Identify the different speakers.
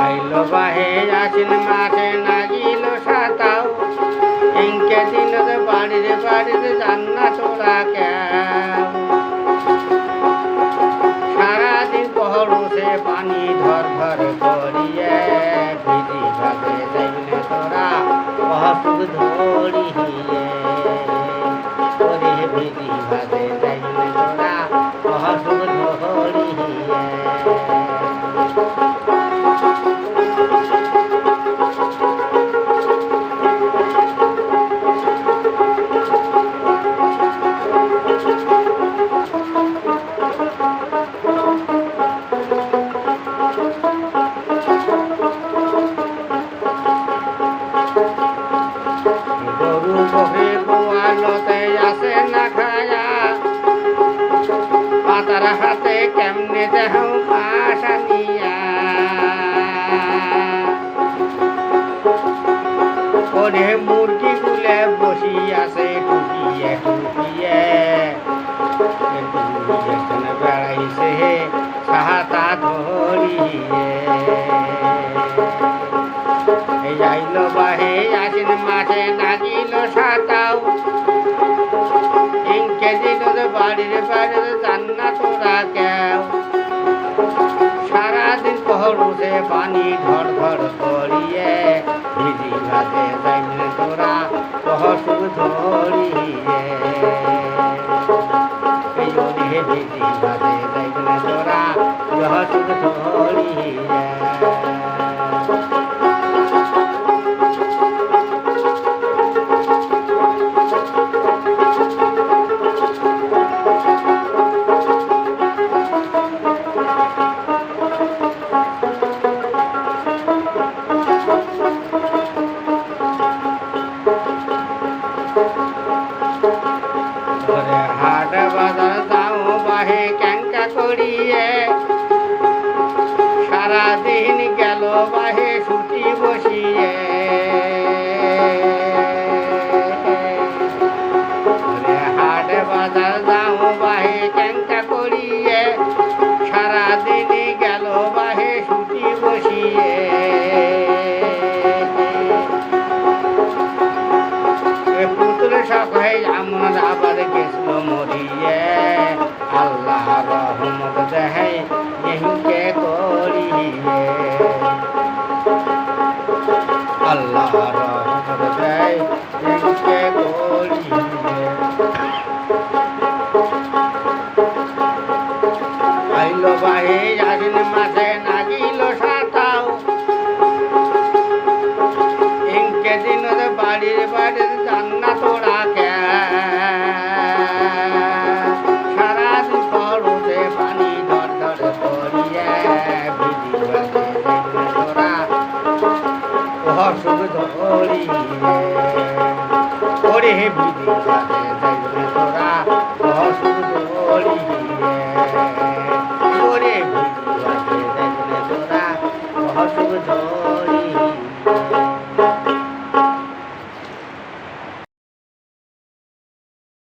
Speaker 1: আইলো বাহে আশ্বিন মাসে নাগিল সাতাও, ইনকে দিন বাড়ির বাড়ির জান্না তোরা কেউ। সারাদিন পহরুষে পানি ধর ধর করিয়ে, ভিজি ভাবে যাইলে তোরা অসুখ ধরিয়ে। ওরে ভিজি ভাবে যাইলে তোরা অসুখ ধরিয়ে। গরু বহে গোয়ালতে আসে না খায়া, পাতার হাতে কেমনে দেহ ঘাস আনিয়া। ওরে মুরগি গুলে বসি আছে টুকিয়ে টুকিয়ে, বেড়াইছে সাহাতা ধরিয়ে। আইল বাহে আশ্বিন মাসে নাগিল সাতাও, ইনকে দিন বাড়ির বাড়ির জান্না তোরা কেউ। সারাদিন পহরুষে পানি ধর ধর করিয়ে, ভিজি ভাতে যাইলে তোরা অসুখ ধরিয়ে। ভিজি ভাতে যাইলে তোরা অসুখ ধরিয়ে। হাট বাজার যাও বাহে ক্যাঙ্কা করিয়ে, সারাদিন গেল বাহে ছুটি বসিয়ে। হাট বাজার যাও বাহে ক্যাঙ্কা করিয়ে, সারাদিন গেল বাহে ছুটি বসিয়ে। পুতুল সকাই আমার আবার গেছিল মরিয়ে, আল্লাহ রহমত দেয় ইনকে করিয়ে। আল্লাহ রহমত দেয় ইনকে করিয়ে। আইল বাহে আশ্বিন মাসে নাগিল সাতাও, ইনকে দিন বাড়ির বাড়ির জান্না তোরা কেউ। সারাদিন পহরুষে পানি ধর ধর করিয়ে, ভিজি ভাতে যাইলে তোরা অসুখ ধরিয়ে। ওরে ভিজি ভাতে যাইলে তোরা অসুখ ধরিয়ে। ওরে ভিজি ভাতে যাইলে তোরা অসুখ ধরিয়ে।